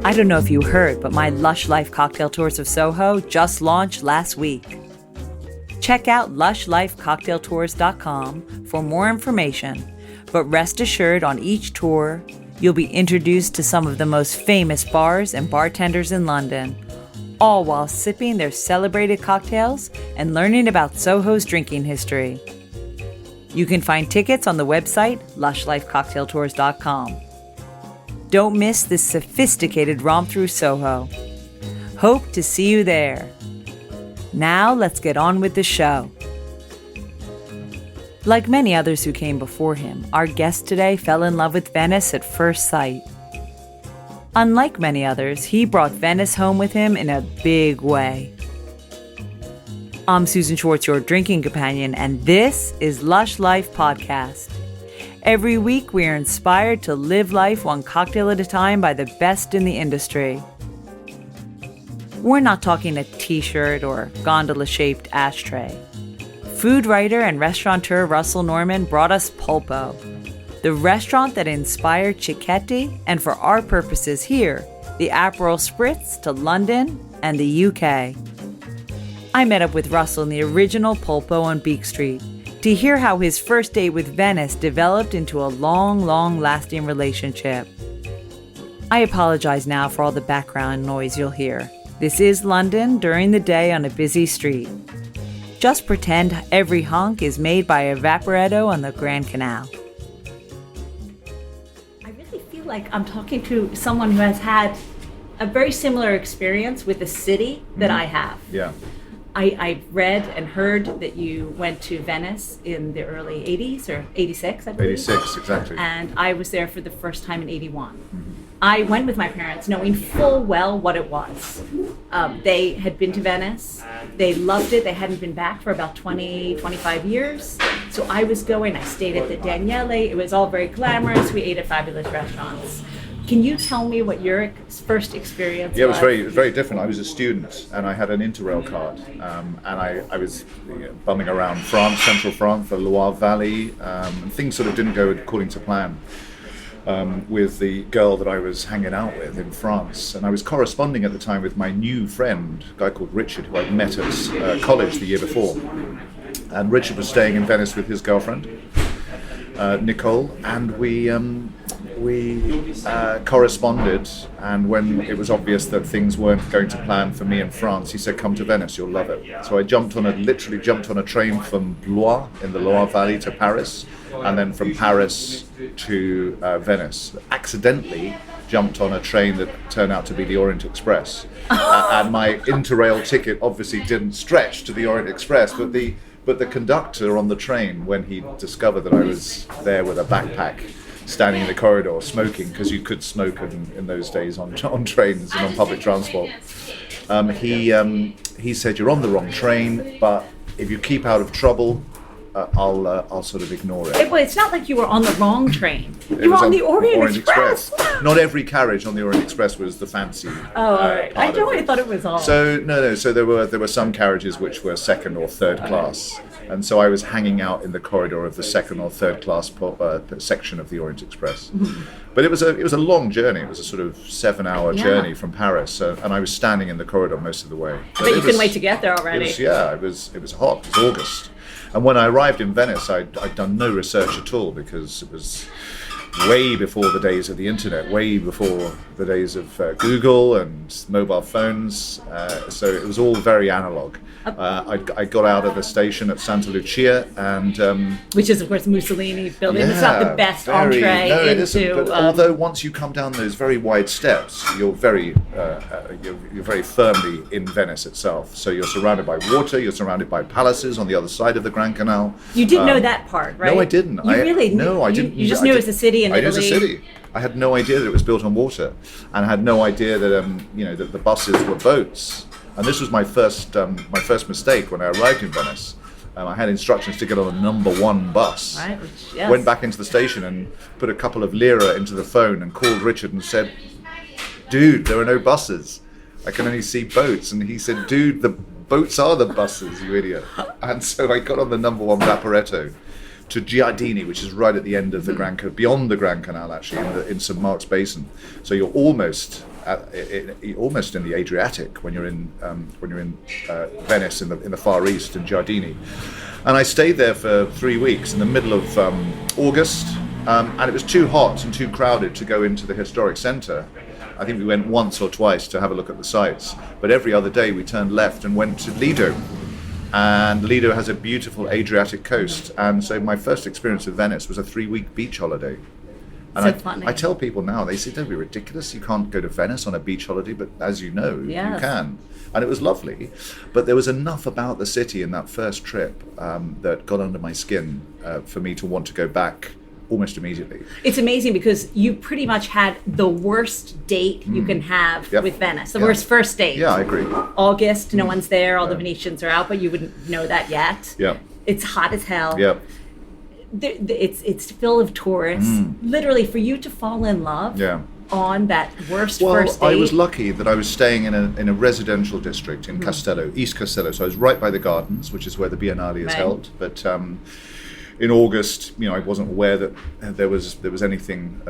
I don't know if you heard, but my Lush Life Cocktail Tours of Soho just launched last week. Check out lushlifecocktailtours.com for more information, but rest assured on each tour, you'll be introduced to some of the most famous bars and bartenders in London, all while sipping their celebrated cocktails and learning about Soho's drinking history. You can find tickets on the website lushlifecocktailtours.com. Don't miss this sophisticated romp through Soho. Hope to see you there. Now let's get on with the show. Like many others who came before him, our guest today fell in love with Venice at first sight. Unlike many others, he brought Venice home with him in a big way. I'm Susan Schwartz, your drinking companion, and this is Lush Life Podcast. Every week, we are inspired to live life one cocktail at a time by the best in the industry. We're not talking a t-shirt or gondola-shaped ashtray. Food writer and restaurateur Russell Norman brought us Polpo, the restaurant that inspired Cicchetti, and for our purposes here, the Aperol Spritz to London and the UK. I met up with Russell in the original Polpo on Beak Street to hear how his first date with Venice developed into a long-lasting relationship. I apologize now for all the background noise you'll hear. This is London during the day on a busy street. Just pretend every honk is made by a vaporetto on the Grand Canal. Like I'm talking to someone who has had a very similar experience with the city that I have. Yeah. I read and heard that you went to Venice in the early 80s or 86, I believe. 86, exactly. And I was there for the first time in 81. Mm-hmm. I went with my parents knowing full well what it was. They had been to Venice. They loved it. They hadn't been back for about 25 years. So I was going. I stayed at the Daniele. It was all very glamorous. We ate at fabulous restaurants. Can you tell me what your first experience was? Yeah, it was very different. I was a student and I had an Interrail card, and I was bumming around France, central France, the Loire Valley, and things sort of didn't go according to plan with the girl that I was hanging out with in France. And I was corresponding at the time with my new friend, a guy called Richard, who I'd met at college the year before. And Richard was staying in Venice with his girlfriend, Nicole, and we corresponded, and when it was obvious that things weren't going to plan for me in France, he said, come to Venice, you'll love it. So I literally jumped on a train from Blois in the Loire Valley to Paris, and then from Paris to Venice. Accidentally jumped on a train that turned out to be the Orient Express. And my Interrail ticket obviously didn't stretch to the Orient Express, but the conductor on the train, when he discovered that I was there with a backpack, standing in the corridor smoking, because you could smoke in those days on trains and on public transport, he said, you're on the wrong train, but if you keep out of trouble, I'll sort of ignore it. It's not like you were on the wrong train. You were on the Orient Express. Not every carriage on the Orient Express was the fancy. Oh, all right. I totally thought it was all. So no. So there were some carriages which were second or third class, and so I was hanging out in the corridor of the second or third class section of the Orient Express. But it was a long journey. It was a sort of 7-hour journey from Paris, and I was standing in the corridor most of the way. But you couldn't wait to get there already. It was hot. It was August. And when I arrived in Venice, I'd done no research at all, because it was way before the days of the internet, way before the days of Google and mobile phones. So it was all very analog. I got out of the station at Santa Lucia, and which is of course Mussolini building. It's not the best entree into. But although once you come down those very wide steps, you're very firmly in Venice itself. So you're surrounded by water. You're surrounded by palaces on the other side of the Grand Canal. You didn't know that part, right? No, I didn't. You really? No, I didn't. You just knew it was a city in Italy. I knew it was a city. I had no idea that it was built on water, and I had no idea that that the buses were boats. And this was my first mistake when I arrived in Venice. I had instructions to get on a number 1 bus. Right. Yes. Went back into the station and put a couple of lira into the phone and called Richard and said, "Dude, there are no buses. I can only see boats." And he said, "Dude, the boats are the buses, you idiot." And so I got on the number 1 vaporetto to Giardini, which is right at the end of the beyond the Grand Canal, actually, in St. Mark's Basin. So you're almost almost in the Adriatic when you're in Venice in the Far East in Giardini, and I stayed there for 3 weeks in the middle of August, and it was too hot and too crowded to go into the historic centre. I think we went once or twice to have a look at the sites, but every other day we turned left and went to Lido. And Lido has a beautiful Adriatic coast, and so my first experience of Venice was a 3-week beach holiday. And funny. I tell people now, they say, don't be ridiculous, you can't go to Venice on a beach holiday, but as you know, Yes. you can. And it was lovely, but there was enough about the city in that first trip that got under my skin for me to want to go back almost immediately. It's amazing because you pretty much had the worst date you can have Yep. with Venice, the Yeah. worst first date. Yeah, I agree. August, no one's there, all the Venetians are out, but you wouldn't know that yet. Yeah. It's hot as hell. Yeah. It's full of tourists. Literally, for you to fall in love Yeah. on that worst Well, first date. I was lucky that I was staying in a residential district in Castello, East Castello. So I was right by the gardens, which is where the Biennale is Right. held. But in August, I wasn't aware that there was anything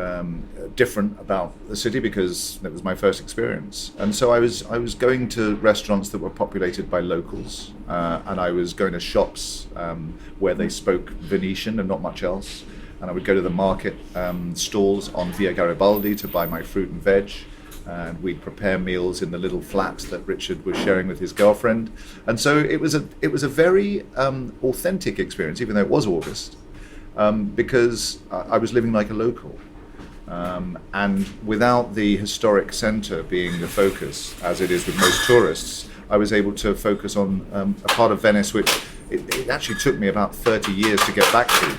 different about the city because it was my first experience. And so I was going to restaurants that were populated by locals, and I was going to shops where they spoke Venetian and not much else. And I would go to the market stalls on Via Garibaldi to buy my fruit and veg. And we'd prepare meals in the little flat that Richard was sharing with his girlfriend. And so it was a very authentic experience, even though it was August, because I was living like a local. And without the historic centre being the focus, as it is with most tourists, I was able to focus on a part of Venice which it actually took me about 30 years to get back to.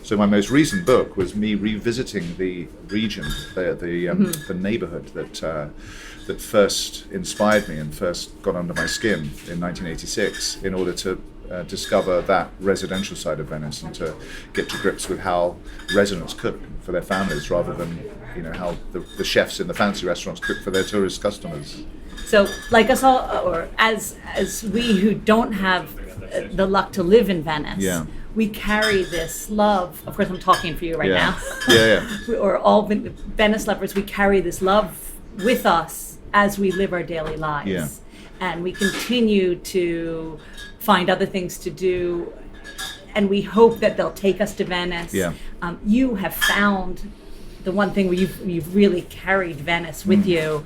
So my most recent book was me revisiting the region, the neighbourhood that first inspired me and first got under my skin in 1986 in order to discover that residential side of Venice and to get to grips with how residents cook for their families rather than how the chefs in the fancy restaurants cook for their tourist customers. So, like us all, or as we who don't have the luck to live in Venice, Yeah. we carry this love. Of course, I'm talking for you right Yeah. now. Yeah. Or all Venice lovers, we carry this love with us as we live our daily lives. Yeah. And we continue to find other things to do, and we hope that they'll take us to Venice. Yeah. You have found the one thing where you've really carried Venice with you,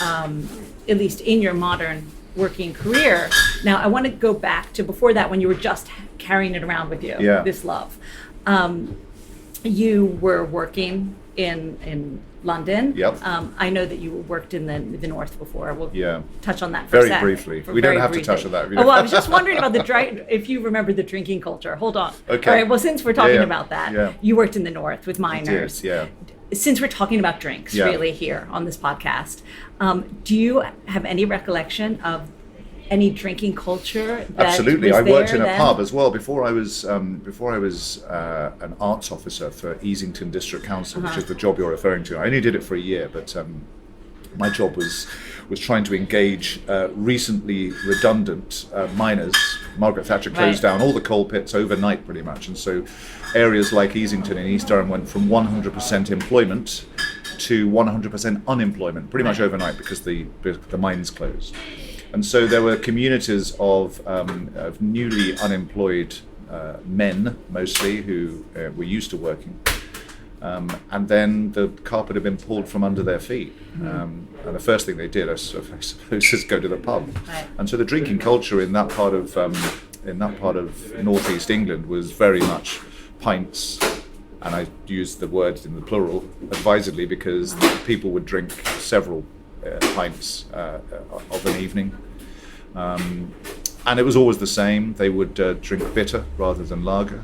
at least in your modern working career. Now, I want to go back to before that when you were just carrying it around with you, Yeah. this love. You were working in London. Yep. I know that you worked in the north before. We'll Yeah. touch on that for Very a sec. briefly. For We don't very have to briefly. touch on that. Oh, well, I was just wondering about if you remember the drinking culture. Hold on. Okay. All right. Well, since we're talking Yeah. about that, Yeah. you worked in the north with miners. Yeah. Since we're talking about drinks, Yeah. really here on this podcast, do you have any recollection of any drinking culture that Absolutely. was I worked there in a then? pub as well before I was an arts officer for Easington District Council, which is the job you're referring to. I only did it for a year, but my job was trying to engage recently redundant miners. Margaret Thatcher closed Right. down all the coal pits overnight pretty much, and so areas like Easington in East Durham went from 100% employment to 100% unemployment pretty much overnight because the mines closed. And so there were communities of newly unemployed men, mostly, who were used to working. And then the carpet had been pulled from under their feet. And the first thing they did, I suppose, is go to the pub. Right. And so the drinking culture in that part of northeast England was very much pints. And I use the word in the plural advisedly because people would drink several pints of an evening. And it was always the same. They would drink bitter rather than lager.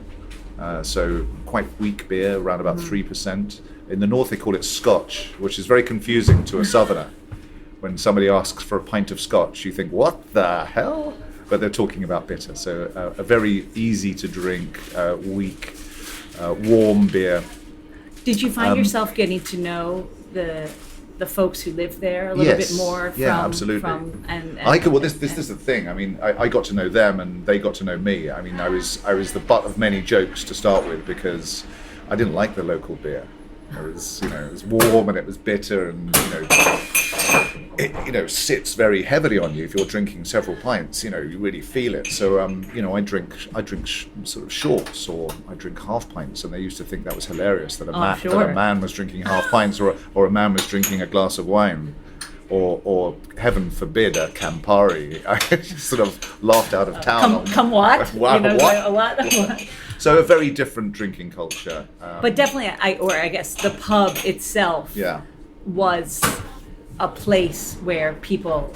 So quite weak beer, around about 3%. In the north they call it Scotch, which is very confusing to a southerner. When somebody asks for a pint of Scotch, you think, what the hell? But they're talking about bitter. So a very easy to drink, weak, warm beer. Did you find yourself getting to know the folks who live there a little bit more? Absolutely. This is the thing. I mean, I got to know them and they got to know me. I mean, I was the butt of many jokes to start with because I didn't like the local beer. It was warm and it was bitter and it sits very heavily on you if you're drinking several pints. You really feel it. So I drink sort of shorts, or I drink half pints, and they used to think that was hilarious that a man was drinking half pints, or a man was drinking a glass of wine, or heaven forbid a Campari. I just sort of laughed out of town. Come what? What? So a very different drinking culture. But definitely, I guess the pub itself was a place where people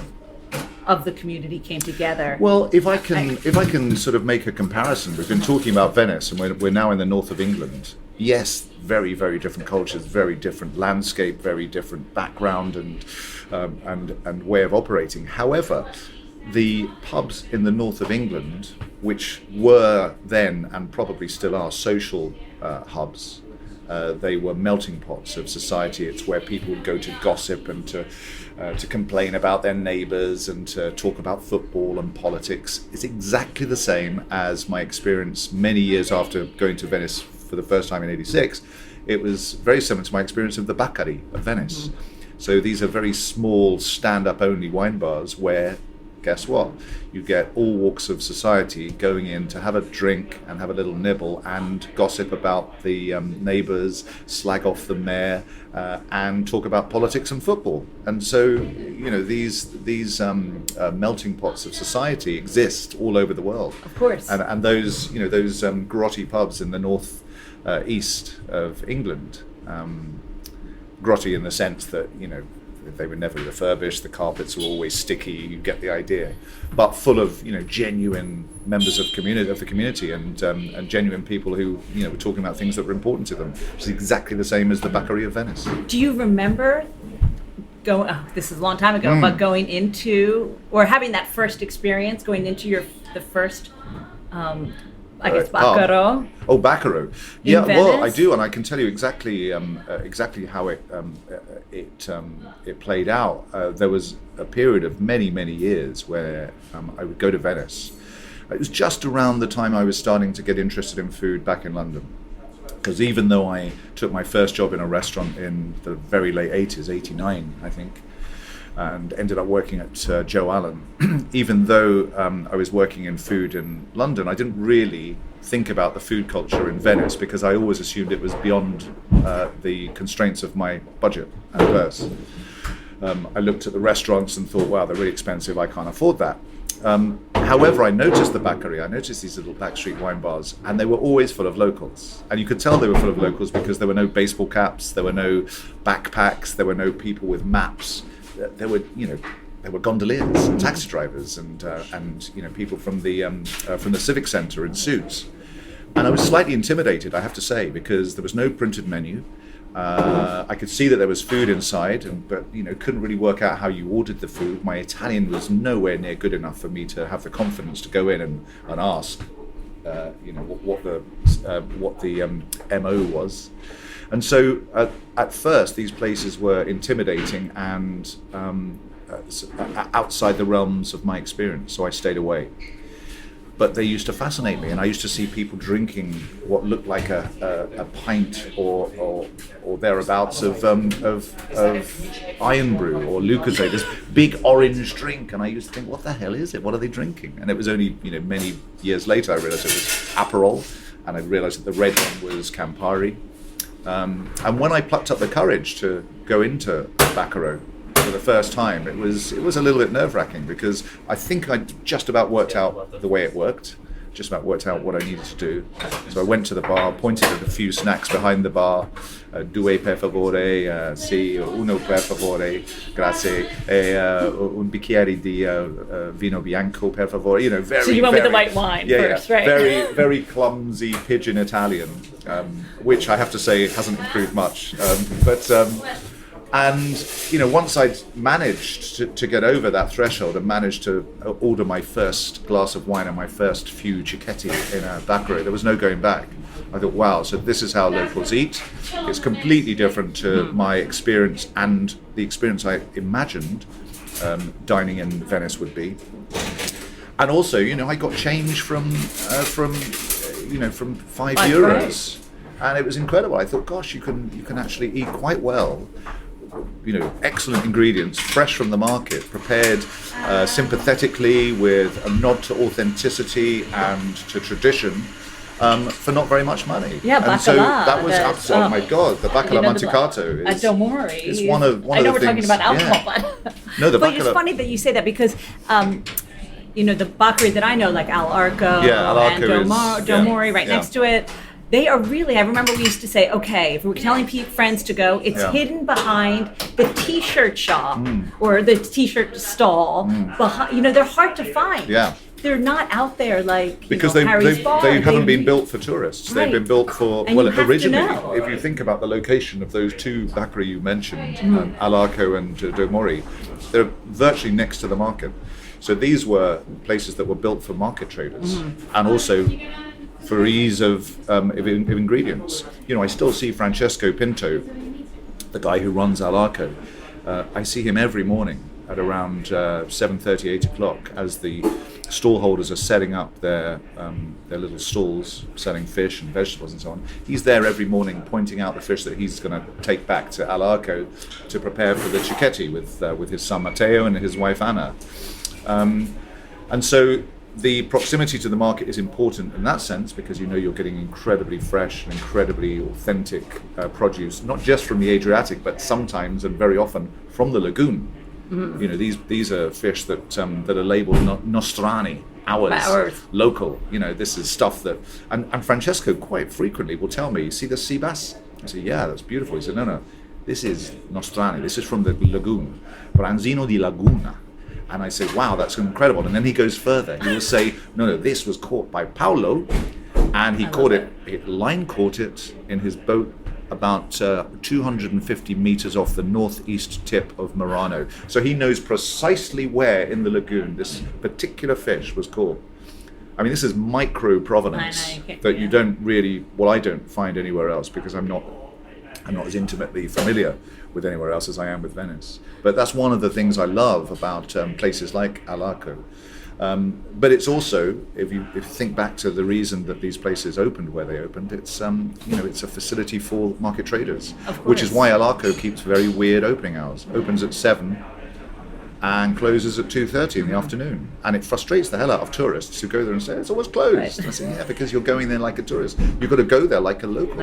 of the community came together. Well, if I can sort of make a comparison, we've been talking about Venice, and we're now in the north of England. Yes, very, very different cultures, very different landscape, very different background and way of operating. However, the pubs in the north of England, which were then and probably still are social hubs, they were melting pots of society. It's where people would go to gossip and to complain about their neighbours and to talk about football and politics. It's exactly the same as my experience many years after going to Venice for the first time in '86. It was very similar to my experience of the Baccari of Venice. Mm-hmm. So these are very small stand-up only wine bars where, guess what? You get all walks of society going in to have a drink and have a little nibble and gossip about the neighbours, slag off the mayor, and talk about politics and football. And so, these melting pots of society exist all over the world. Of course. And those grotty pubs in the north east of England, grotty in the sense that they were never refurbished, the carpets were always sticky, you get the idea, but full of genuine members of the community and genuine people who were talking about things that were important to them, which is exactly the same as the Baccari of Venice. Do you remember this is a long time ago, but going into or having that first experience, going into the first Baccaro? Baccaro. Yeah, well, I do, and I can tell you exactly how it played out. There was a period of many, many years where I would go to Venice. It was just around the time I was starting to get interested in food back in London. Because even though I took my first job in a restaurant in the very late 80s, 89, I think, and ended up working at Joe Allen. Even though I was working in food in London, I didn't really think about the food culture in Venice because I always assumed it was beyond the constraints of my budget and purse. I looked at the restaurants and thought, wow, they're really expensive, I can't afford that. However, I noticed the Baccari, I noticed these little back street wine bars, and they were always full of locals. And you could tell they were full of locals because there were no baseball caps, there were no backpacks, there were no people with maps. There were gondoliers and taxi drivers and people from the civic centre in suits, and I was slightly intimidated, I have to say, because there was no printed menu. I could see that there was food inside, but couldn't really work out how you ordered the food. My Italian was nowhere near good enough for me to have the confidence to go in and ask, what the MO was. And so at first, these places were intimidating and outside the realms of my experience, so I stayed away. But they used to fascinate me, and I used to see people drinking what looked like a pint or thereabouts of Iron Brew or Lucozade, this big orange drink, and I used to think, what the hell is it? What are they drinking? And it was only many years later I realised it was Aperol, and I realised that the red one was Campari. And when I plucked up the courage to go into Baccaro for the first time, it was a little bit nerve-wracking because I think I'd just about worked out the way it worked, just about worked out what I needed to do. So I went to the bar, pointed at a few snacks behind the bar, due per favore, sì, uno per favore, grazie, un bicchiere di vino bianco per favore. Very. So you went with the white wine first, right? Very, very clumsy pidgin Italian, which I have to say hasn't improved much. And once I'd managed to get over that threshold and managed to order my first glass of wine and my first few Cicchetti in a Baccaro, there was no going back. I thought, wow, so this is how locals eat. It's completely different to my experience and the experience I imagined dining in Venice would be. And also, I got change from €5, and it was incredible. I thought, gosh, you can actually eat quite well excellent ingredients, fresh from the market, prepared sympathetically with a nod to authenticity and to tradition, for not very much money. Yeah, and bacala. So that was oh my God, the bacala mantecato at Domori is one of the things. I know we're talking about alcohol, but no, but it's funny that you say that because. The bakery that I know, like Al Arco and Domori, right next to it, they are really, I remember we used to say, okay, if we were telling friends to go, it's hidden behind the t-shirt shop or the t-shirt stall. Behind, they're hard to find. Yeah. They're not out there like because Harry's Bar. They haven't been built for tourists. Right. They've been built for, and originally, if you think about the location of those two bakery you mentioned, Al Arco and Domori, they're virtually next to the market. So these were places that were built for market traders and also for ease of ingredients. I still see Francesco Pinto, the guy who runs Al Arco. I see him every morning at around 7:30, 8 o'clock as the stallholders are setting up their little stalls, selling fish and vegetables and so on. He's there every morning pointing out the fish that he's going to take back to Al Arco to prepare for the Cicchetti with his son Matteo and his wife Anna. And so the proximity to the market is important in that sense because you're getting incredibly fresh and incredibly authentic produce, not just from the Adriatic, but sometimes and very often from the lagoon. These are fish that are labeled nostrani, ours, local. This is stuff that, and Francesco quite frequently will tell me, see the sea bass? I say, yeah, that's beautiful. He said, no, this is nostrani. This is from the lagoon, Branzino di Laguna. And I say, wow, that's incredible. And then he goes further. He will say, no, this was caught by Paolo, and he line caught it in his boat about 250 meters off the northeast tip of Murano. So he knows precisely where in the lagoon this particular fish was caught. I mean, this is micro provenance that you don't really, I don't find anywhere else because I'm not as intimately familiar with anywhere else as I am with Venice. But that's one of the things I love about places like Al Arco. But it's also, if you think back to the reason that these places opened where they opened, it's it's a facility for market traders, which is why Al Arco keeps very weird opening hours. Opens at 7 and closes at 2:30 in the afternoon, and it frustrates the hell out of tourists who go there and say it's always closed. Right. I say, yeah, because you're going there like a tourist. You've got to go there like a local.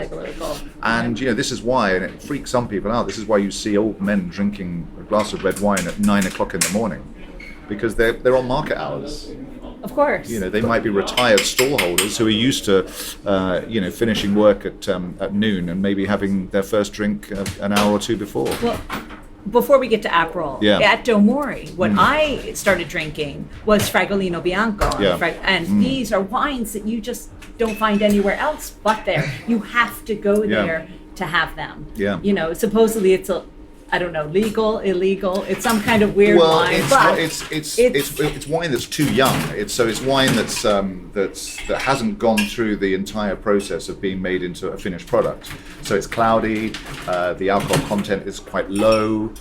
And this is why, and it freaks some people out. This is why you see old men drinking a glass of red wine at 9 o'clock in the morning, because they're on market hours. Of course. They might be retired stallholders who are used to, finishing work at noon and maybe having their first drink an hour or two before. Well, before we get to Aperol, at Domori, what I started drinking was Fragolino Bianco. And these are wines that you just don't find anywhere else but there. You have to go there to have them. Yeah. Supposedly it's legal, illegal. It's some kind of weird wine. It's wine that's too young. It's wine that hasn't gone through the entire process of being made into a finished product. So it's cloudy. The alcohol content is quite low.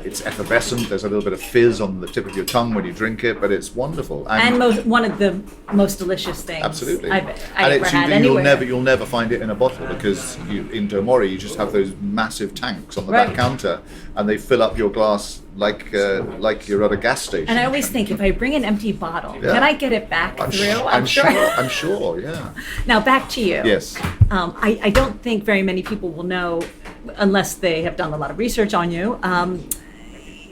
It's effervescent. There's a little bit of fizz on the tip of your tongue when you drink it, but it's wonderful. And one of the most delicious things. Absolutely. I've ever had anywhere. You'll never find it in a bottle because in Domori you just have those massive tanks on the back counter, and they fill up your glass like you're at a gas station. And I always think, if I bring an empty bottle, can I get it back through? I'm sure, yeah. Now back to you. Yes. I don't think very many people will know, unless they have done a lot of research on you,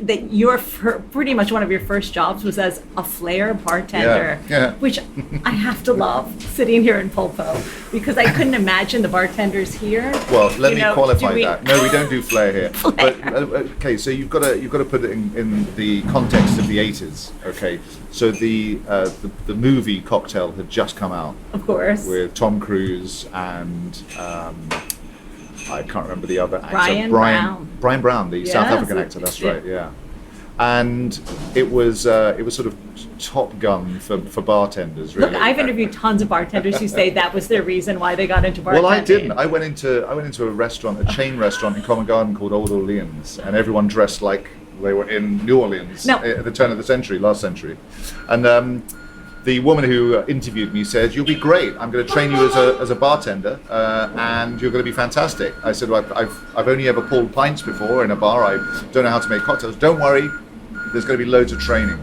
that your pretty much one of your first jobs was as a flair bartender, which I have to love, sitting here in Polpo, because I couldn't imagine the bartenders here. Well, let me qualify that. No, we don't do flair here. But okay, so you've got to put it in the context of the 80s. Okay, so the movie Cocktail had just come out, of course, with Tom Cruise and. I can't remember the other actor. Brian Brown, the South African actor. That's right. Yeah, and it was sort of Top Gun for bartenders. Really. Look, I've interviewed tons of bartenders who say that was their reason why they got into bartending. Well, I didn't. I went into a restaurant, a chain restaurant in Covent Garden called Old Orleans, and everyone dressed like they were in New Orleans at the turn of the century, last century, and. the woman who interviewed me said, "You'll be great. I'm going to train you as a bartender, and you're going to be fantastic." I said, "Well, I've only ever poured pints before in a bar. I don't know how to make cocktails." "Don't worry, there's going to be loads of training."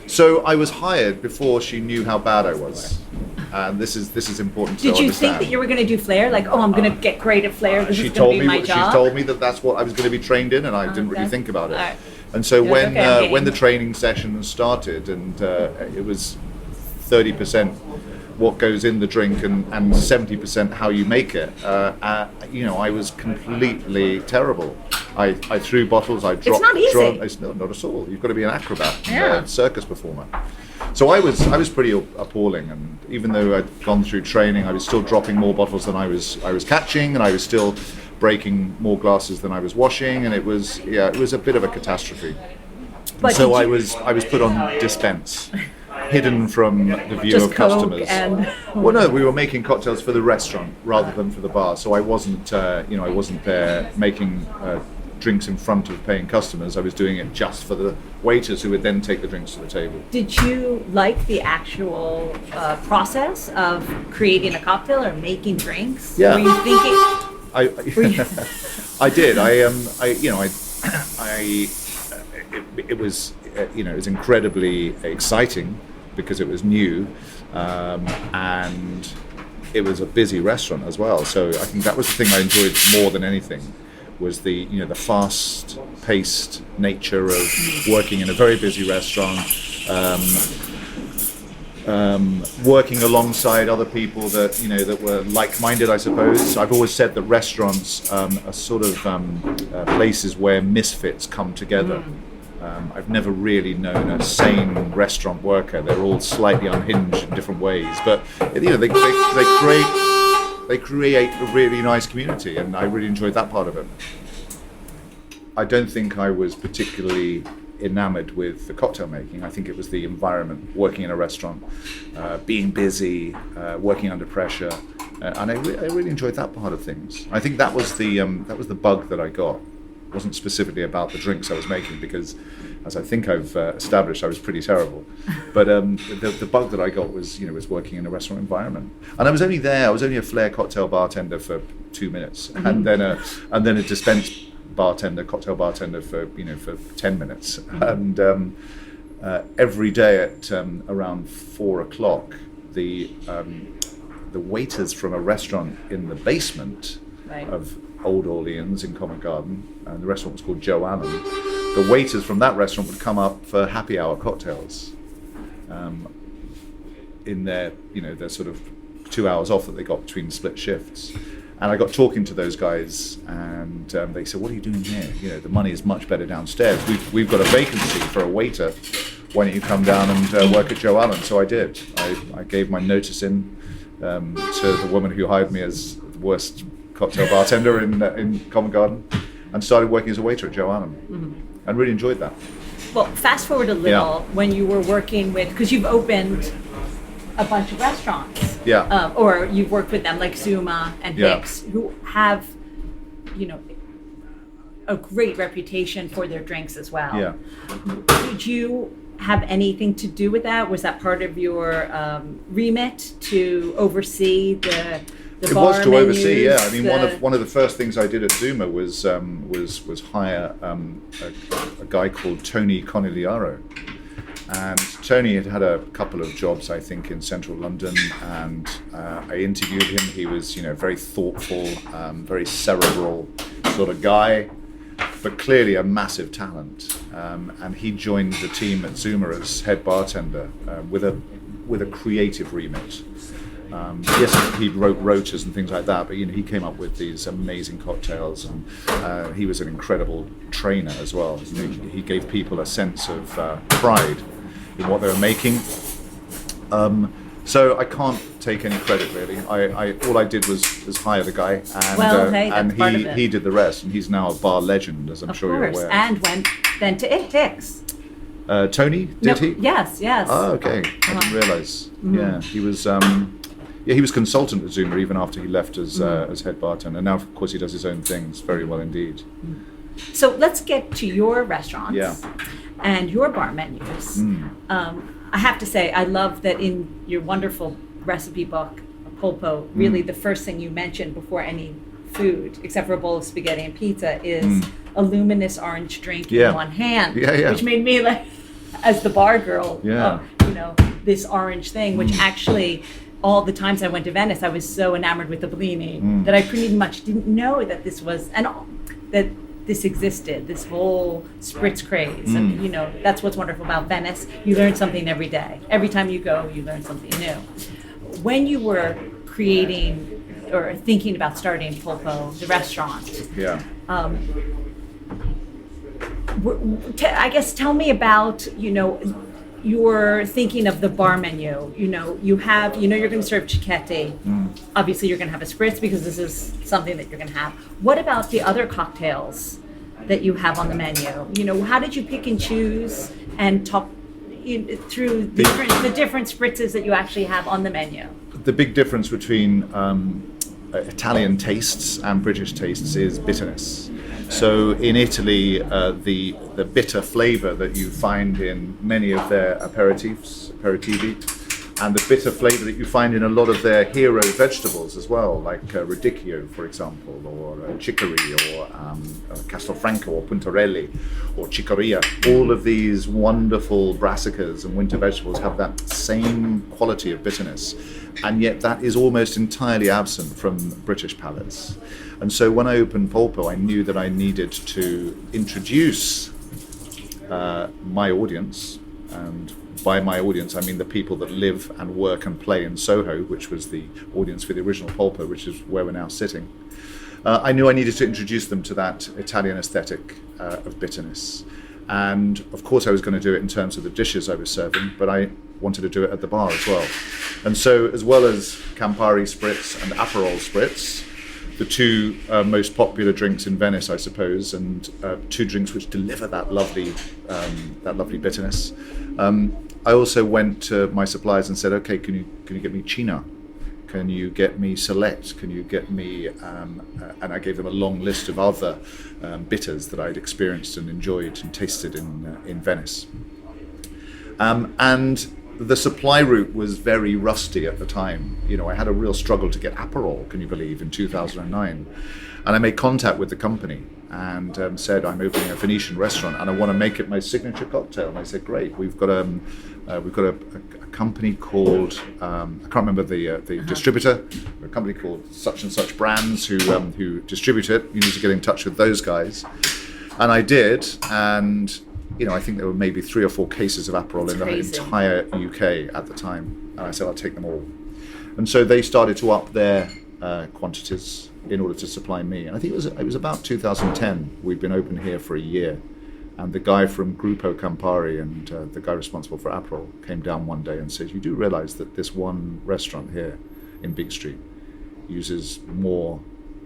So I was hired before she knew how bad I was, and this is important to understand. Did you think that you were going to do flair? Like, oh, I'm going to get great at flair. This is going to be my job. She told me that that's what I was going to be trained in, and I didn't really think about it. Right. And so when the training session started, and it was 30% what goes in the drink and 70% how you make it, I was completely terrible. I threw bottles, I dropped. It's not easy. It's not at all. You've got to be an acrobat, Yeah. a circus performer. So I was pretty appalling, and even though I'd gone through training, I was still dropping more bottles than I was catching, and I was still breaking more glasses than I was washing, and it was a bit of a catastrophe. But So I was put on dispense, hidden from the view Just of Coke customers. and- Well, no, we were making cocktails for the restaurant rather than for the bar. So I wasn't there making drinks in front of paying customers. I was doing it just for the waiters who would then take the drinks to the table. Did you like the actual process of creating a cocktail or making drinks? Yeah. Were you thinking? I did. It was incredibly exciting because it was new, and it was a busy restaurant as well. So I think that was the thing I enjoyed more than anything, was the fast-paced nature of working in a very busy restaurant. Working alongside other people that were like-minded, I suppose. I've always said that restaurants are sort of places where misfits come together. I've never really known a sane restaurant worker. They're all slightly unhinged in different ways, but they create a really nice community, and I really enjoyed that part of it. I don't think I was particularly enamored with the cocktail making. I think it was the environment, working in a restaurant, being busy, working under pressure, and I really enjoyed that part of things. I think that was the bug that I got. It wasn't specifically about the drinks I was making, because, as I think I've established, I was pretty terrible. But the bug that I got was working in a restaurant environment, and I was only a flair cocktail bartender for 2 minutes, and then a dispense cocktail bartender for 10 minutes, and every day at around 4 o'clock, the waiters from a restaurant in the basement of Old Orleans in Covent Garden, and the restaurant was called Joe Allen. The waiters from that restaurant would come up for happy hour cocktails, in their sort of 2 hours off that they got between split shifts. And I got talking to those guys, and they said, "What are you doing here? The money is much better downstairs. We've got a vacancy for a waiter. Why don't you come down and work at Joe Allen?" So I did. I gave my notice in to the woman who hired me as the worst cocktail bartender in Covent Garden, and started working as a waiter at Joe Allen, and really enjoyed that. Well, fast forward a little, when you were working with, because you've opened a bunch of restaurants, or you've worked with them like Zuma and Hicks, who have, a great reputation for their drinks as well. Yeah. Did you have anything to do with that? Was that part of your remit to oversee the It bar was to menus, oversee, yeah. I mean, one of the first things I did at Zuma was hire a guy called Tony Conigliaro. And Tony had a couple of jobs, I think, in central London, and I interviewed him. He was, very thoughtful, very cerebral sort of guy, but clearly a massive talent. And he joined the team at Zuma as head bartender with a creative remit. Yes, he wrote rotas and things like that, but he came up with these amazing cocktails, and he was an incredible trainer as well. He gave people a sense of pride in what they were making. So I can't take any credit really. All I did was hire the guy, and he did the rest, and he's now a bar legend, as I'm sure you're aware. And went then to Hicks. Tony, did he? Yes. Oh, okay. I didn't realise. Yeah, he was. He was consultant at Zuma even after he left as head bartender. And now, of course, he does his own things very well indeed. So let's get to your restaurants and your bar menus. I have to say, I love that in your wonderful recipe book, Polpo, really the first thing you mentioned before any food, except for a bowl of spaghetti and pizza, is a luminous orange drink in one hand, which made me like, as the bar girl, this orange thing, which actually, all the times I went to Venice, I was so enamored with the Bellini that I didn't know that this was, and that this existed, this whole spritz craze. And that's what's wonderful about Venice. You learn something every day. Every time you go, you learn something new. When you were creating or thinking about starting Polpo, the restaurant, I guess tell me about, you're thinking of the bar menu. You have, you're going to serve Cicchetti. Obviously, you're going to have a spritz because this is something that you're going to have. What about the other cocktails that you have on the menu? How did you pick and choose and talk through the different spritzes that you actually have on the menu? The big difference between Italian tastes and British tastes is bitterness. So in Italy, the bitter flavor that you find in many of their aperitivi, and the bitter flavor that you find in a lot of their hero vegetables as well, like radicchio, for example, or chicory, or castelfranco, or puntarelli, or chicoria. All of these wonderful brassicas and winter vegetables have that same quality of bitterness, and yet that is almost entirely absent from British palates. And so when I opened Polpo, I knew that I needed to introduce my audience, and by my audience I mean the people that live and work and play in Soho, which was the audience for the original Polpo, which is where we're now sitting. I knew I needed to introduce them to that Italian aesthetic of bitterness. And of course I was going to do it in terms of the dishes I was serving, but I wanted to do it at the bar as well. And so, as well as Campari Spritz and Aperol Spritz, the two most popular drinks in Venice, I suppose, and two drinks which deliver that lovely bitterness. I also went to my suppliers and said, okay, can you get me Cina? Can you get me Select? Can you get me, and I gave them a long list of other bitters that I'd experienced and enjoyed and tasted in Venice. And the supply route was very rusty at the time. I had a real struggle to get Aperol, can you believe, in 2009. And I made contact with the company and said, I'm opening a Venetian restaurant and I want to make it my signature cocktail. And I said, great, we've got a company called, I can't remember the distributor, a company called such and such brands who distribute it. You need to get in touch with those guys. And I did, and I think there were maybe 3 or 4 cases of Aperol in the entire UK at the time. And I said, I'll take them all. And so they started to up their quantities in order to supply me. And I think it was about 2010. We'd been open here for a year. And the guy from Gruppo Campari and the guy responsible for Aperol came down one day and said, you do realize that this one restaurant here in Beak Street uses more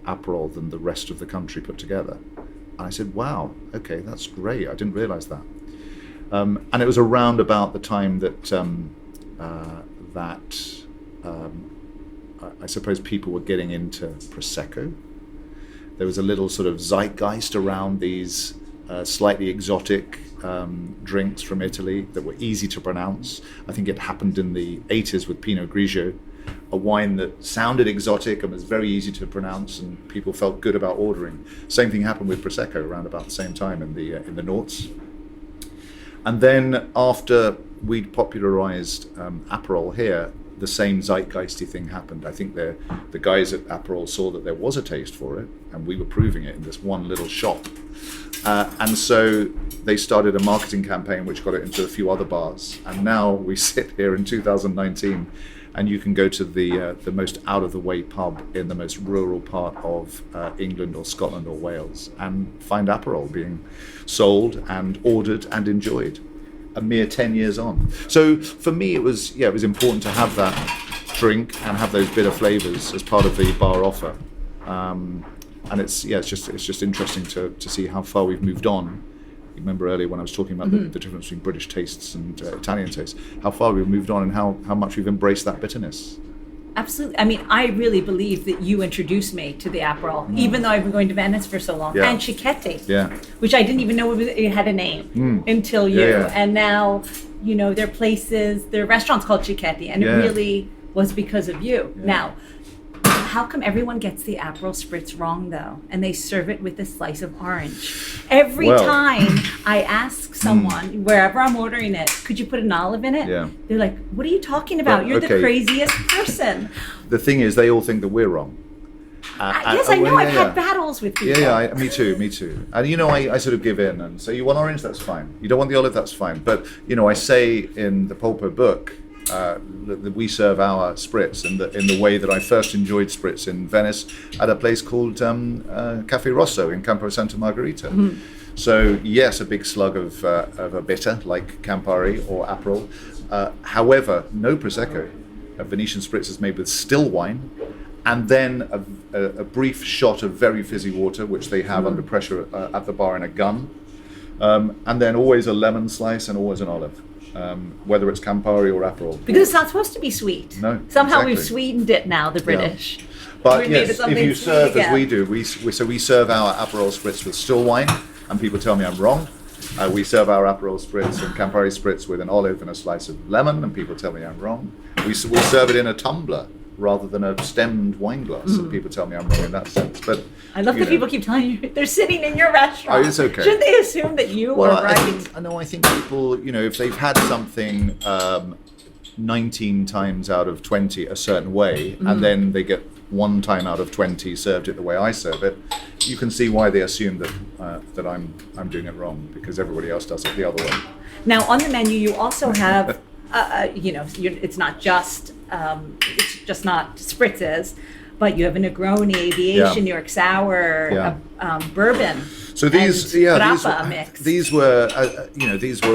Aperol than the rest of the country put together? And I said, wow, okay, that's great. I didn't realize that. And it was around about the time that I suppose people were getting into Prosecco. There was a little sort of zeitgeist around these slightly exotic drinks from Italy that were easy to pronounce. I think it happened in the 80s with Pinot Grigio, a wine that sounded exotic and was very easy to pronounce and people felt good about ordering. Same thing happened with Prosecco around about the same time in the noughts. And then after we'd popularized Aperol here, the same zeitgeisty thing happened. I think the guys at Aperol saw that there was a taste for it and we were proving it in this one little shop. And so they started a marketing campaign which got it into a few other bars. And now we sit here in 2019 and you can go to the most out-of-the-way pub in the most rural part of England or Scotland or Wales and find Aperol being sold and ordered and enjoyed a mere 10 years on. So for me, it was important to have that drink and have those bitter flavors as part of the bar offer. And it's just interesting to see how far we've moved on. You remember earlier when I was talking about the difference between British tastes and Italian tastes, how far we've moved on and how much we've embraced that bitterness. Absolutely. I mean, I really believe that you introduced me to the Aperol, even though I've been going to Venice for so long. Yeah. And Cicchetti, which I didn't even know it had a name until you. Yeah. And now their places, their restaurants called Cicchetti, and it really was because of you. Yeah. Now, how come everyone gets the Aperol Spritz wrong, though, and they serve it with a slice of orange? Every time I ask someone, wherever I'm ordering it, could you put an olive in it? Yeah. They're like, what are you talking about? You're the craziest person. The thing is, they all think that we're wrong. Yes, I know. I've had battles with people. Yeah, me too. And I sort of give in and say, you want orange, that's fine. You don't want the olive, that's fine. But I say in the Polpo book that we serve our spritz in the way that I first enjoyed spritz in Venice at a place called Cafe Rosso in Campo Santa Margherita. Mm-hmm. So yes, a big slug of a bitter like Campari or Aperol. However, no prosecco. A Venetian spritz is made with still wine, and then a brief shot of very fizzy water, which they have under pressure at the bar in a gun, and then always a lemon slice and always an olive, whether it's Campari or Aperol. Because it's not supposed to be sweet. No, somehow we've sweetened it now, the British. Yeah. But yes, if you serve as we do, we serve our Aperol Spritz with still wine, and people tell me I'm wrong. We serve our Aperol Spritz and Campari Spritz with an olive and a slice of lemon, and people tell me I'm wrong. We serve it in a tumbler rather than a stemmed wine glass, and people tell me I'm wrong in that sense. But I love that people keep telling you they're sitting in your restaurant. Oh, it's okay. Shouldn't they assume that you are right? I think people, if they've had something 19 times out of 20 a certain way, and then they get 1 time out of 20 served it the way I serve it, you can see why they assume that I'm doing it wrong, because everybody else does it the other way. Now on the menu you also have it's not just not spritzes, but you have a Negroni, the Asian New York Sour, bourbon. So these mix. These were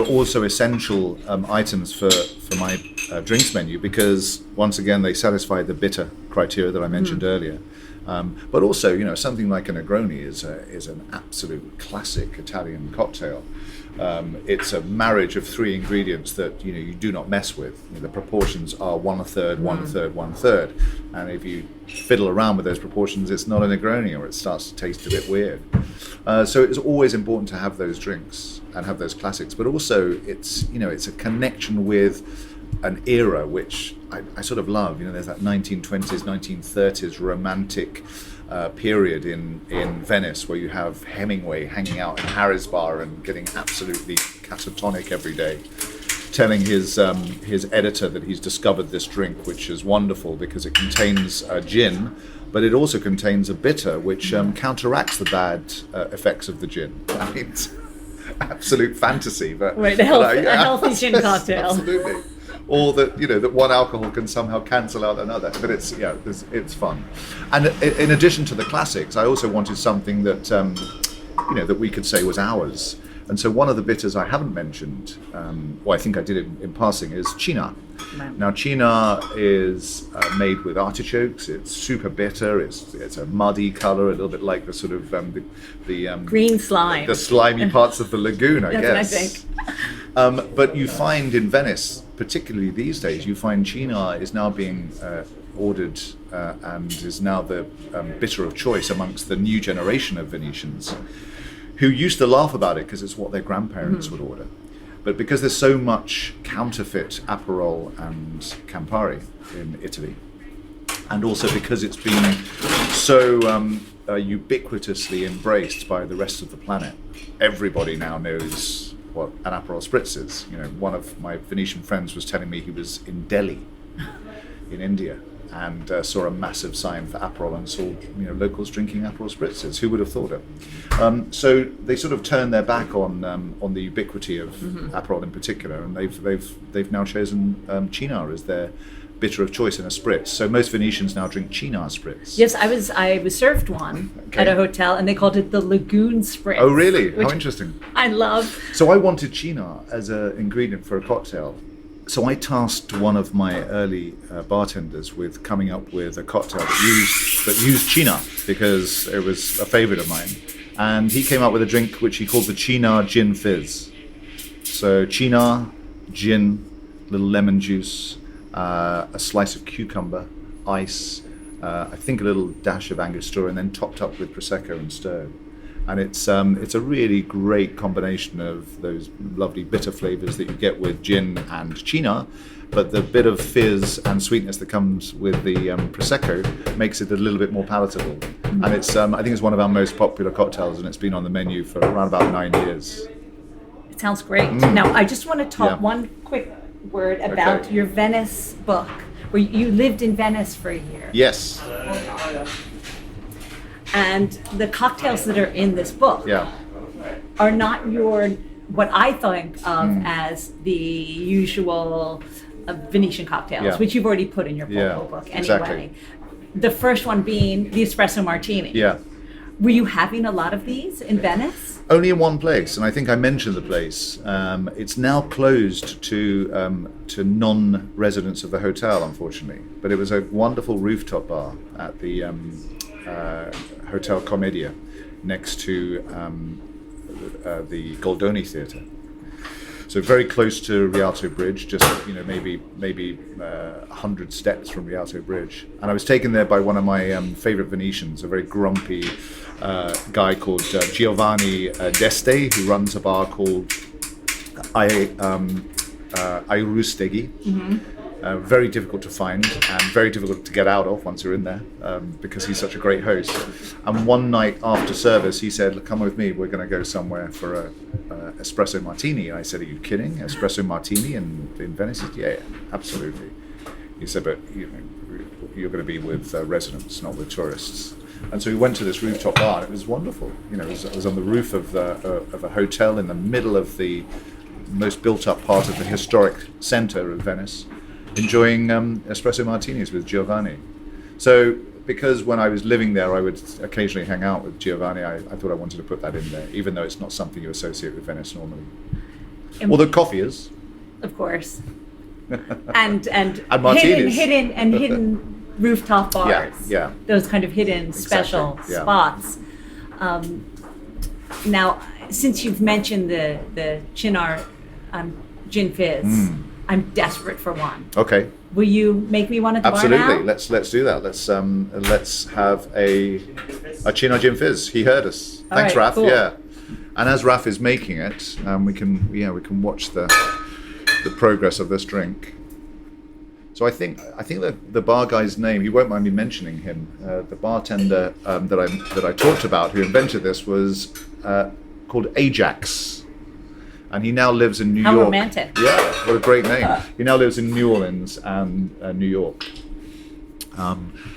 also essential items for my drinks menu, because once again they satisfy the bitter criteria that I mentioned earlier. But also, something like a Negroni is an absolute classic Italian cocktail. It's a marriage of 3 ingredients that you do not mess with. The proportions are 1/3, 1/3, 1/3, and if you fiddle around with those proportions, it's not a Negroni, or it starts to taste a bit weird. So it's always important to have those drinks and have those classics, but also it's a connection with an era which I sort of love. There's that 1920s, 1930s romantic period in Venice where you have Hemingway hanging out in Harry's bar and getting absolutely catatonic every day, telling his editor that he's discovered this drink, which is wonderful because it contains gin, but it also contains a bitter which counteracts the bad effects of the gin. I mean, it's absolute fantasy, but a healthy gin cocktail. Absolutely. Or that one alcohol can somehow cancel out another, but it's fun. And in addition to the classics, I also wanted something that that we could say was ours. And so one of the bitters I haven't mentioned, I think I did it in passing, is Cina. Now Cina is made with artichokes. It's super bitter. It's a muddy color, a little bit like the sort of the green slime, the slimy parts of the lagoon, I guess. That's what I think. But you find in Venice, particularly these days, you find Cina is now being ordered and is now the bitter of choice amongst the new generation of Venetians, who used to laugh about it because it's what their grandparents would order. But because there's so much counterfeit Aperol and Campari in Italy, and also because it's been so ubiquitously embraced by the rest of the planet, everybody now knows what an Aperol Spritz is. One of my Venetian friends was telling me he was in Delhi, in India, and saw a massive sign for Aperol and saw locals drinking Aperol Spritzes. Who would have thought it? So they sort of turned their back on the ubiquity of Aperol in particular, and they've now chosen Cina as their bitter of choice in a spritz. So most Venetians now drink Cina Spritz. Yes, I was served one at a hotel, and they called it the Lagoon Spritz. Oh, really? How interesting. I love. So I wanted Cina as an ingredient for a cocktail. So I tasked one of my early bartenders with coming up with a cocktail that used Cina, because it was a favorite of mine. And he came up with a drink which he called the Cina Gin Fizz. So Cina, gin, little lemon juice, a slice of cucumber, ice, I think a little dash of Angostura, and then topped up with Prosecco and stirred. And it's a really great combination of those lovely bitter flavors that you get with gin and Cynar, but the bit of fizz and sweetness that comes with the Prosecco makes it a little bit more palatable. And it's I think it's one of our most popular cocktails, and it's been on the menu for around about 9 years. It sounds great. Now, I just want to talk one quick word about your Venice book, where you lived in Venice for a year. Yes. And the cocktails that are in this book are not what I think of as the usual Venetian cocktails, which you've already put in your Polpo book anyway. Exactly. The first one being the Espresso Martini. Yeah. Were you having a lot of these in Venice? Only in one place, and I think I mentioned the place. It's now closed to non-residents of the hotel, unfortunately. But it was a wonderful rooftop bar at the Hotel Commedia, next to the Goldoni Theatre. So very close to Rialto Bridge, just maybe 100 steps from Rialto Bridge. And I was taken there by one of my favorite Venetians, a very grumpy guy called Giovanni Deste, who runs a bar called Airusteghi. Very difficult to find and very difficult to get out of once you're in there, because he's such a great host. And one night after service, he said, "Look, come with me. We're going to go somewhere for a espresso martini." And I said, "Are you kidding? Espresso martini in Venice?" He said, yeah, absolutely. He said, "But you're going to be with residents, not with tourists." And so we went to this rooftop bar, and it was wonderful. It was on the roof of a hotel in the middle of the most built-up part of the historic centre of Venice, enjoying espresso martinis with Giovanni. So because when I was living there, I would occasionally hang out with Giovanni, I thought I wanted to put that in there, even though it's not something you associate with Venice normally. Although coffee is. Of course. and martinis. hidden rooftop bars. Yeah. Those kind of hidden special spots. Now, since you've mentioned the Cynar gin fizz, I'm desperate for one. Okay. Will you make me one at the bar now? Absolutely. Let's do that. Let's have a Cynar gin fizz. He heard us. Thanks, right, Raf. cool. Yeah. And as Raf is making it, we can watch the progress of this drink. So I think the bar guy's name, you won't mind me mentioning him. The bartender that I talked about, who invented this, was called Ajax. And he now lives in New York. How romantic. Yeah, what a great name. He now lives in New Orleans and New York.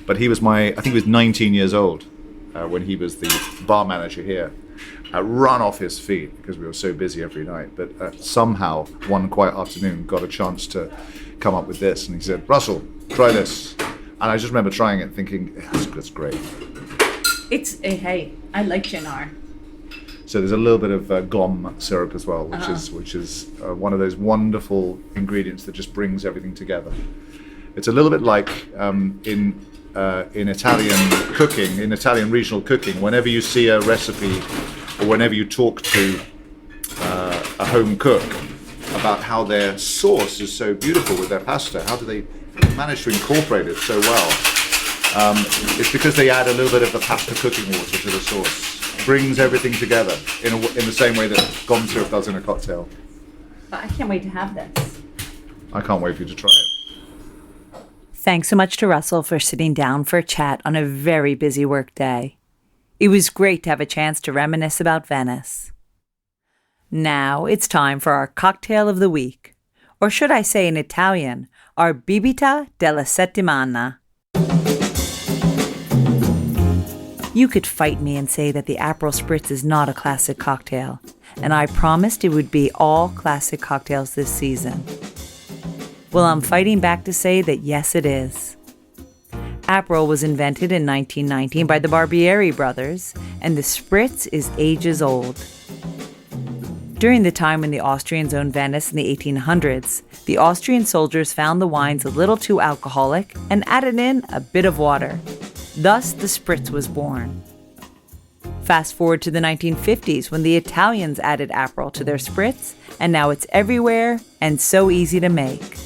But he was I think he was 19 years old when he was the bar manager here. Run off his feet because we were so busy every night. But somehow, one quiet afternoon, got a chance to come up with this. And he said, "Russell, try this." And I just remember trying it thinking, that's great. Hey, I like Cynar. So there's a little bit of gum syrup as well, which is one of those wonderful ingredients that just brings everything together. It's a little bit like in Italian cooking, in Italian regional cooking. Whenever you see a recipe, or whenever you talk to a home cook about how their sauce is so beautiful with their pasta, how do they manage to incorporate it so well? It's because they add a little bit of the pasta cooking water to the sauce. Brings everything together in the same way that gum syrup does in a cocktail. I can't wait to have this. I can't wait for you to try it. Thanks so much to Russell for sitting down for a chat on a very busy work day. It was great to have a chance to reminisce about Venice. Now it's time for our cocktail of the week, or should I say in Italian, our bibita della settimana. You could fight me and say that the Aperol Spritz is not a classic cocktail, and I promised it would be all classic cocktails this season. Well, I'm fighting back to say that yes, it is. Aperol was invented in 1919 by the Barbieri brothers, and the Spritz is ages old. During the time when the Austrians owned Venice in the 1800s, the Austrian soldiers found the wines a little too alcoholic and added in a bit of water. Thus, the Spritz was born. Fast forward to the 1950s when the Italians added Aperol to their Spritz, and now it's everywhere and so easy to make.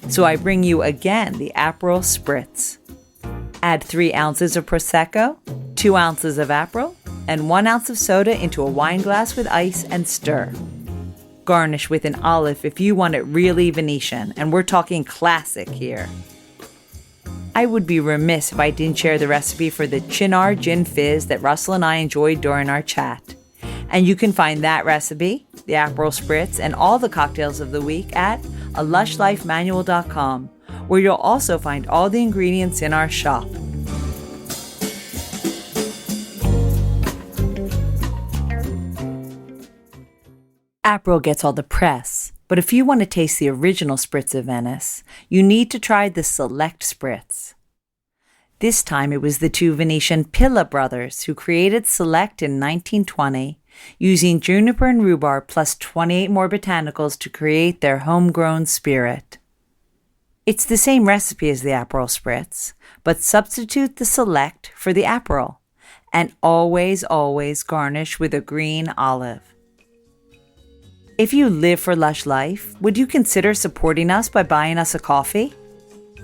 So I bring you again the Aperol Spritz. Add 3 ounces of Prosecco, 2 ounces of Aperol, and 1 ounce of soda into a wine glass with ice and stir. Garnish with an olive if you want it really Venetian, and we're talking classic here. I would be remiss if I didn't share the recipe for the Chinar Gin Fizz that Russell and I enjoyed during our chat. And you can find that recipe, the Aperol Spritz, and all the cocktails of the week at alushlifemanual.com, where you'll also find all the ingredients in our shop. Aperol gets all the press, but if you want to taste the original Spritz of Venice, you need to try the Select Spritz. This time it was the two Venetian Pilla brothers who created Select in 1920, using juniper and rhubarb plus 28 more botanicals to create their homegrown spirit. It's the same recipe as the Aperol Spritz, but substitute the Select for the Aperol, and always garnish with a green olive. If you live for Lush Life, would you consider supporting us by buying us a coffee?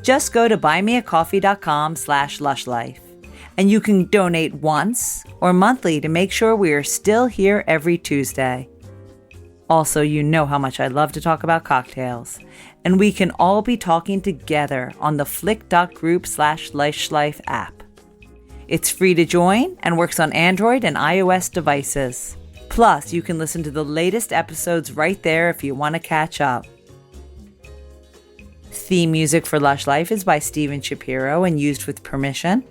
Just go to buymeacoffee.com/lushlife, and you can donate once or monthly to make sure we are still here every Tuesday. Also, you know how much I love to talk about cocktails, and we can all be talking together on the flick.group/lushlife app. It's free to join and works on Android and iOS devices. Plus, you can listen to the latest episodes right there if you want to catch up. Theme music for Lush Life is by Steven Shapiro and used with permission.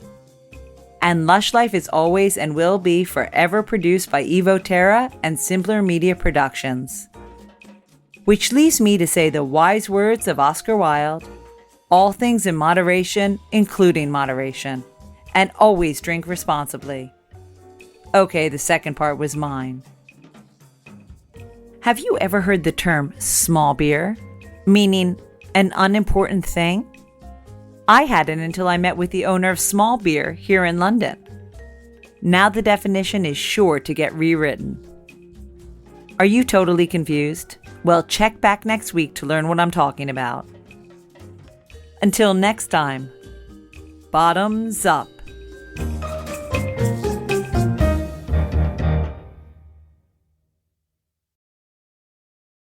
And Lush Life is always and will be forever produced by Evo Terra and Simpler Media Productions. Which leaves me to say the wise words of Oscar Wilde: all things in moderation, including moderation, and always drink responsibly. Okay, the second part was mine. Have you ever heard the term small beer, meaning an unimportant thing? I hadn't until I met with the owner of Small Beer here in London. Now the definition is sure to get rewritten. Are you totally confused? Well, check back next week to learn what I'm talking about. Until next time, bottoms up.